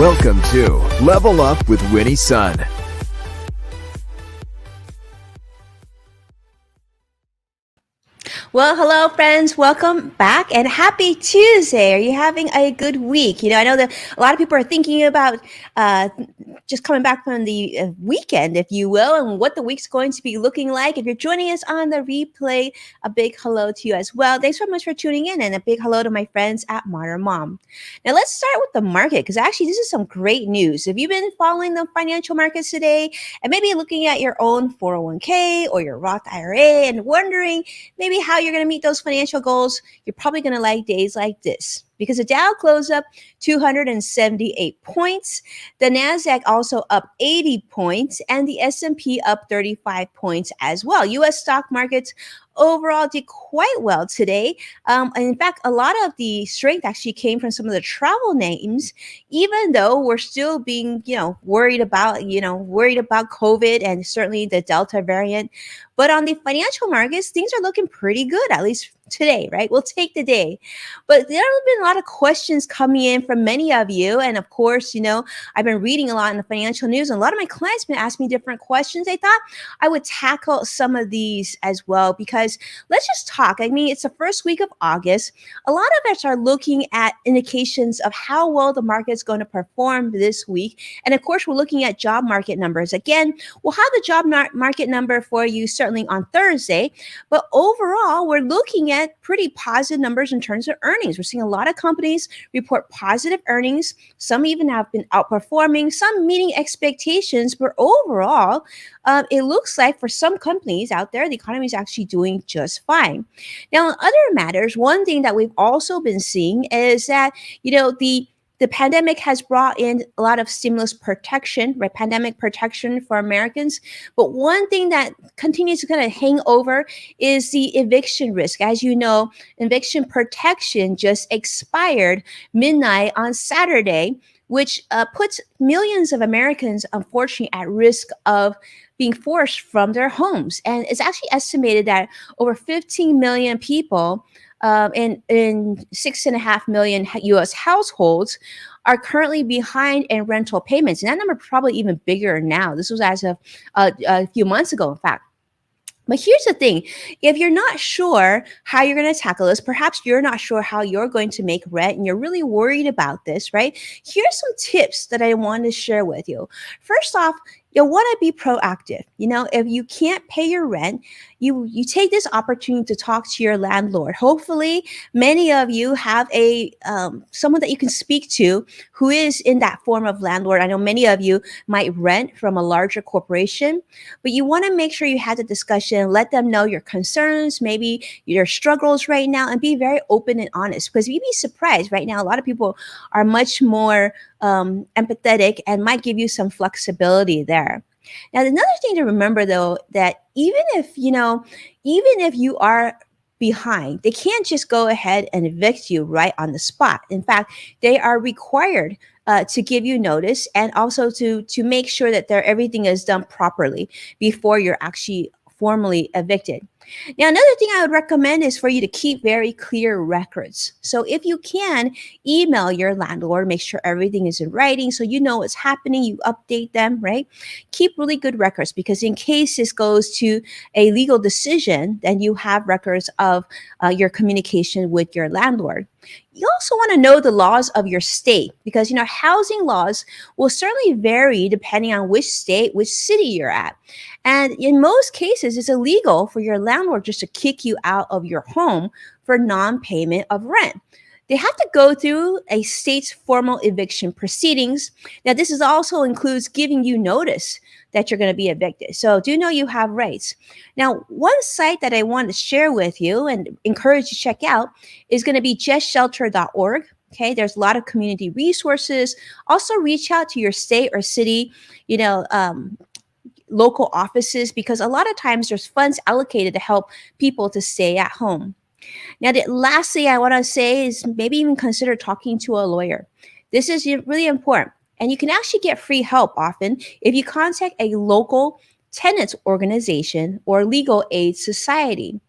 Welcome to Level Up with Winnie Sun. Well, hello, friends. Welcome back and happy Tuesday. Are you having a good week? I know that a lot of people are thinking about uh, just coming back from the weekend, if you will, and what the week's going to be looking like. If you're joining us on the replay, a big hello to you as well. Thanks so much for tuning in, and a big hello to my friends at Modern Mom. Now, let's start with the market because actually, this is some great news. If you've been following the financial markets today and maybe looking at your own 401k or your Roth IRA and wondering maybe how you're going to meet those financial goals, you're probably going to like days like this because the Dow closed up 278 points, the Nasdaq also up 80 points, and the S&P up 35 points as well. U.S. stock markets overall did quite well today. And in fact, a lot of the strength actually came from some of the travel names, even though we're still being, worried about COVID and certainly the Delta variant. But on the financial markets, things are looking pretty good, at least today, right? We'll take the day. But there have been a lot of questions coming in from many of you. And of course, I've been reading a lot in the financial news, and a lot of my clients have been asking me different questions. I thought I would tackle some of these as well, because let's just talk. I mean, it's the first week of August. A lot of us are looking at indications of how well the market's going to perform this week. And of course, we're looking at job market numbers. Again, we'll have the job market number for you certainly on Thursday. But overall, we're looking at pretty positive numbers in terms of earnings. We're seeing a lot of companies report positive earnings. Some even have been outperforming, some meeting expectations. But overall, it looks like for some companies out there, the economy is actually doing just fine. Now, in other matters, one thing that we've also been seeing is that, the pandemic has brought in a lot of stimulus protection, right? Pandemic protection for Americans. But one thing that continues to kind of hang over is the eviction risk. As you know, eviction protection just expired midnight on Saturday, which puts millions of Americans, unfortunately, at risk of being forced from their homes. And it's actually estimated that over 15 million people in 6.5 million U.S. households are currently behind in rental payments. And that number is probably even bigger now. This was as of a few months ago, in fact. But here's the thing, if you're not sure how you're going to tackle this, perhaps you're not sure how you're going to make rent and you're really worried about this, right? Here's some tips that I want to share with you. First off, you want to be proactive. If you can't pay your rent, you take this opportunity to talk to your landlord. Hopefully, many of you have a someone that you can speak to who is in that form of landlord. I know many of you might rent from a larger corporation, but you want to make sure you have the discussion, let them know your concerns, maybe your struggles right now, and be very open and honest. Because you'd be surprised right now, a lot of people are much more empathetic and might give you some flexibility there. Now, another thing to remember, though, that even if you are behind, they can't just go ahead and evict you right on the spot. In fact, they are required to give you notice and also to make sure that everything is done properly before you're actually formally evicted. Now, another thing I would recommend is for you to keep very clear records. So if you can, email your landlord, make sure everything is in writing so you know what's happening, you update them, right? Keep really good records because in case this goes to a legal decision, then you have records of your communication with your landlord. You also want to know the laws of your state because, housing laws will certainly vary depending on which state, which city you're at. And in most cases, it's illegal for your landlord just to kick you out of your home for non-payment of rent. They have to go through a state's formal eviction proceedings. Now, this also includes giving you notice that you're going to be evicted. So do know you have rights. Now, one site that I want to share with you and encourage you to check out is going to be justshelter.org. Okay, there's a lot of community resources. Also, reach out to your state or city, local offices, because a lot of times there's funds allocated to help people to stay at home. Now, the last thing I want to say is maybe even consider talking to a lawyer. This is really important. And you can actually get free help often if you contact a local tenants organization or legal aid society.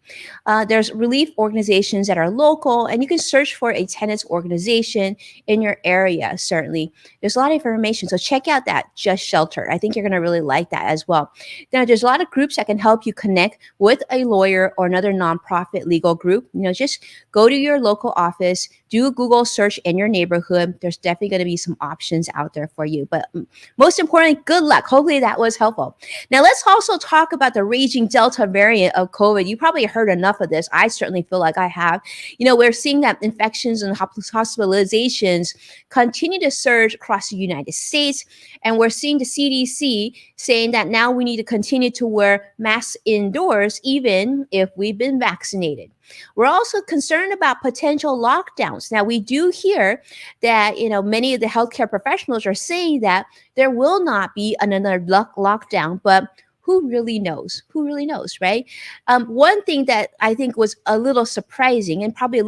There's relief organizations that are local, and you can search for a tenants organization in your area. Certainly, there's a lot of information, so check out that Just Shelter. I think you're going to really like that as well. Now, there's a lot of groups that can help you connect with a lawyer or another nonprofit legal group. Just go to your local office, do a Google search in your neighborhood. There's definitely going to be some options out there for you. But most importantly, good luck. Hopefully that was helpful. Now, let's also talk about the raging Delta variant of COVID. You probably heard enough of this. I certainly feel like I have. We're seeing that infections and hospitalizations continue to surge across the United States. And we're seeing the CDC saying that now we need to continue to wear masks indoors, even if we've been vaccinated. We're also concerned about potential lockdowns. Now, we do hear that, many of the healthcare professionals are saying that there will not be another lockdown, but who really knows? Who really knows, right? One thing that I think was a little surprising and probably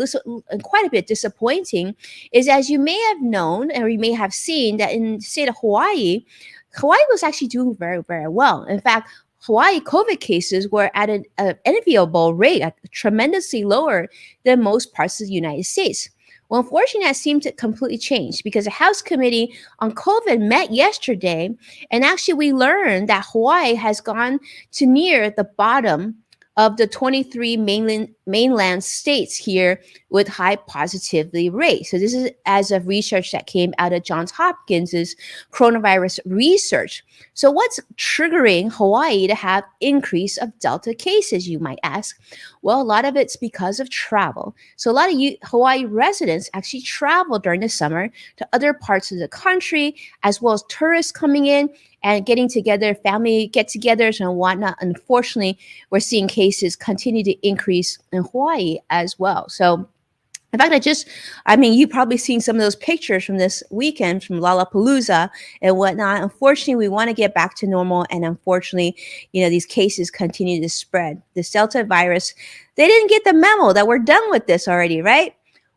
quite a bit disappointing is, as you may have known or you may have seen, that in the state of Hawaii was actually doing very, very well. In fact, Hawaii COVID cases were at an enviable rate, tremendously lower than most parts of the United States. Well, unfortunately, that seemed to completely change because the House Committee on COVID met yesterday, and actually we learned that Hawaii has gone to near the bottom of the 23 mainland states here with high positivity rate. So this is as of research that came out of Johns Hopkins's coronavirus research. So what's triggering Hawaii to have increase of Delta cases, you might ask? Well, a lot of it's because of travel. So a lot of Hawaii residents actually travel during the summer to other parts of the country, as well as tourists coming in and getting together, family get-togethers and whatnot. Unfortunately, we're seeing cases continue to increase in Hawaii as well. So in fact, you've probably seen some of those pictures from this weekend from Lollapalooza and whatnot. Unfortunately, we want to get back to normal. And unfortunately, these cases continue to spread. This Delta virus, they didn't get the memo that we're done with this already, right?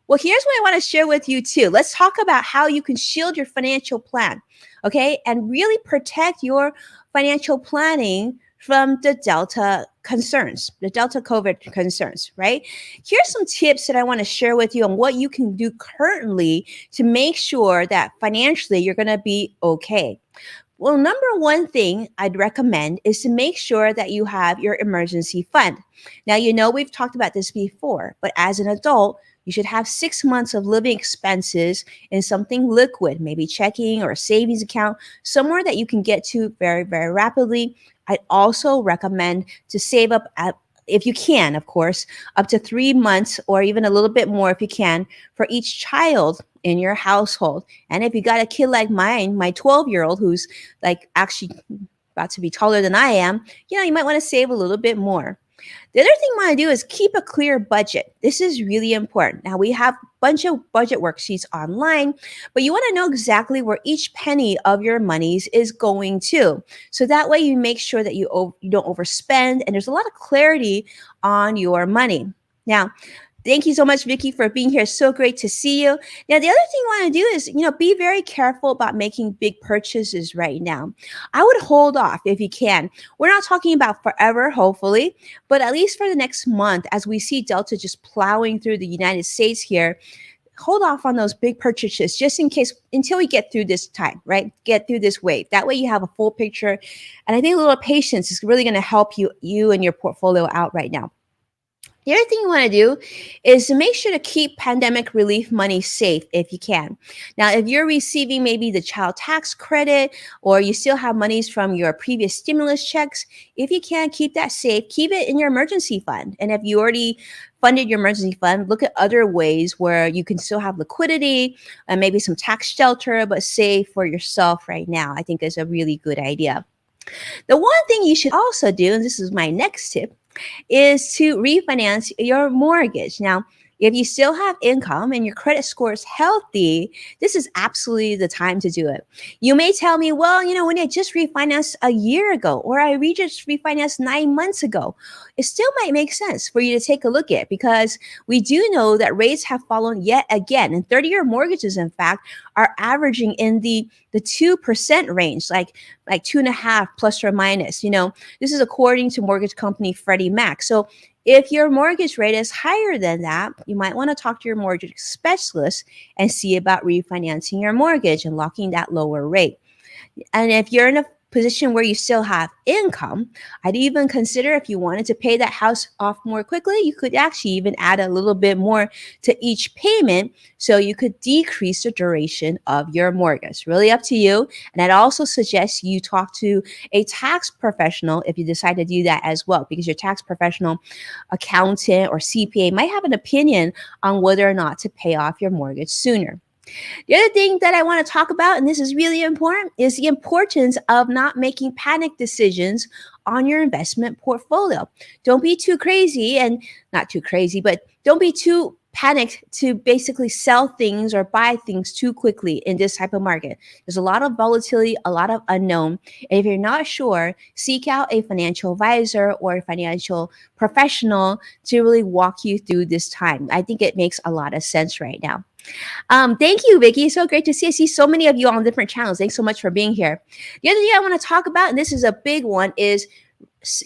Well, here's what I want to share with you too. Let's talk about how you can shield your financial plan, okay? And really protect your financial planning from the Delta concerns, the Delta COVID concerns, right? Here's some tips that I want to share with you on what you can do currently to make sure that financially you're going to be okay. Well, number one thing I'd recommend is to make sure that you have your emergency fund. Now, we've talked about this before, but as an adult, you should have 6 months of living expenses in something liquid, maybe checking or a savings account, somewhere that you can get to very, very rapidly. I'd also recommend to save up, if you can, of course, up to 3 months or even a little bit more if you can for each child in your household. And if you got a kid like mine, my 12-year-old, who's like actually about to be taller than I am, you might want to save a little bit more. The other thing you want to do is keep a clear budget. This is really important. Now, we have a bunch of budget worksheets online, but you want to know exactly where each penny of your monies is going to. So that way you make sure that you don't overspend, and there's a lot of clarity on your money. Now, thank you so much, Vicky, for being here. So great to see you. Now, the other thing you want to do is, be very careful about making big purchases right now. I would hold off if you can. We're not talking about forever, hopefully, but at least for the next month, as we see Delta just plowing through the United States here, hold off on those big purchases just in case until we get through this time, right? Get through this wave. That way you have a full picture. And I think a little patience is really going to help you and your portfolio out right now. The other thing you want to do is to make sure to keep pandemic relief money safe if you can. Now, if you're receiving maybe the child tax credit or you still have monies from your previous stimulus checks, if you can, keep that safe. Keep it in your emergency fund. And if you already funded your emergency fund, look at other ways where you can still have liquidity and maybe some tax shelter, but save for yourself right now. I think is a really good idea. The one thing you should also do, and this is my next tip, is to refinance your mortgage. Now, If you still have income and your credit score is healthy, this is absolutely the time to do it. You may tell me, well, when I just refinanced a year ago, or I just refinanced 9 months ago, it still might make sense for you to take a look at, because we do know that rates have fallen yet again. And 30-year mortgages, in fact, are averaging in the 2% range, like 2.5 plus or minus. This is according to mortgage company Freddie Mac. So if your mortgage rate is higher than that, you might want to talk to your mortgage specialist and see about refinancing your mortgage and locking that lower rate. And if you're in a position where you still have income, I'd even consider, if you wanted to pay that house off more quickly, you could actually even add a little bit more to each payment, so you could decrease the duration of your mortgage. Really up to you. And I'd also suggest you talk to a tax professional if you decide to do that as well, because your tax professional, accountant, or CPA might have an opinion on whether or not to pay off your mortgage sooner. The other thing that I want to talk about, and this is really important, is the importance of not making panic decisions on your investment portfolio. Don't be too crazy, and not too crazy, but don't be too panicked to basically sell things or buy things too quickly in this type of market. There's a lot of volatility, a lot of unknown. And if you're not sure, seek out a financial advisor or a financial professional to really walk you through this time. I think it makes a lot of sense right now. Thank you, Vicky. So great to see. I see so many of you on different channels. Thanks so much for being here. The other thing I want to talk about, and this is a big one, is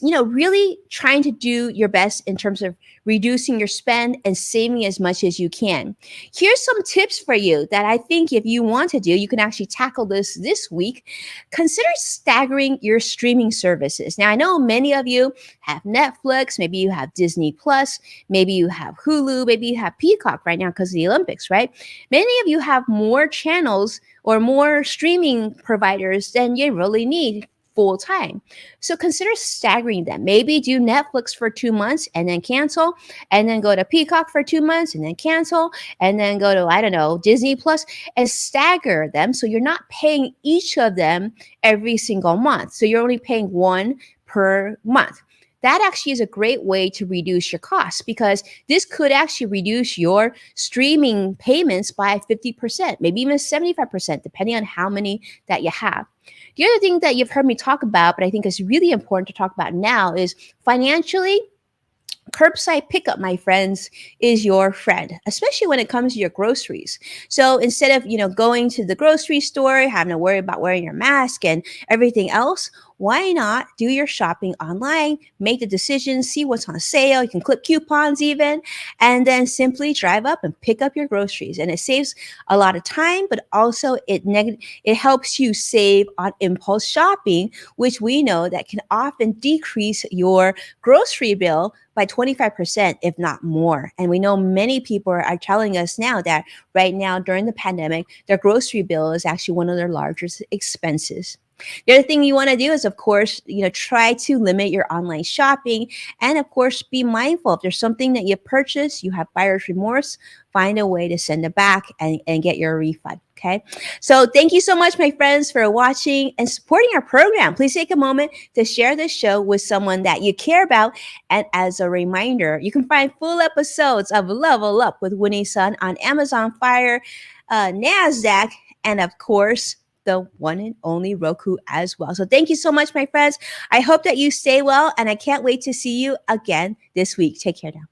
really trying to do your best in terms of reducing your spend and saving as much as you can. Here's some tips for you that I think if you want to do, you can actually tackle this week. Consider staggering your streaming services. Now, I know many of you have Netflix, maybe you have Disney Plus, maybe you have Hulu, maybe you have Peacock right now because of the Olympics, right? Many of you have more channels or more streaming providers than you really need full time. So consider staggering them. Maybe do Netflix for 2 months and then cancel, and then go to Peacock for 2 months and then cancel, and then go to, I don't know, Disney Plus, and stagger them so you're not paying each of them every single month. So you're only paying one per month. That actually is a great way to reduce your costs, because this could actually reduce your streaming payments by 50%, maybe even 75%, depending on how many that you have. The other thing that you've heard me talk about, but I think is really important to talk about now, is financially, curbside pickup, my friends, is your friend, especially when it comes to your groceries. So instead of, going to the grocery store, having to worry about wearing your mask and everything else, why not do your shopping online, make the decisions, see what's on sale. You can clip coupons even, and then simply drive up and pick up your groceries. And it saves a lot of time, but also it helps you save on impulse shopping, which we know that can often decrease your grocery bill by 25%, if not more. And we know many people are telling us now that right now during the pandemic, their grocery bill is actually one of their largest expenses. The other thing you want to do is, of course, try to limit your online shopping. And of course, be mindful, if there's something that you purchase, you have buyer's remorse, find a way to send it back and get your refund. Okay. So thank you so much, my friends, for watching and supporting our program. Please take a moment to share this show with someone that you care about. And as a reminder, you can find full episodes of Level Up with Winnie Sun on Amazon Fire, NASDAQ, and of course, the one and only Roku as well. So thank you so much, my friends. I hope that you stay well, and I can't wait to see you again this week. Take care now.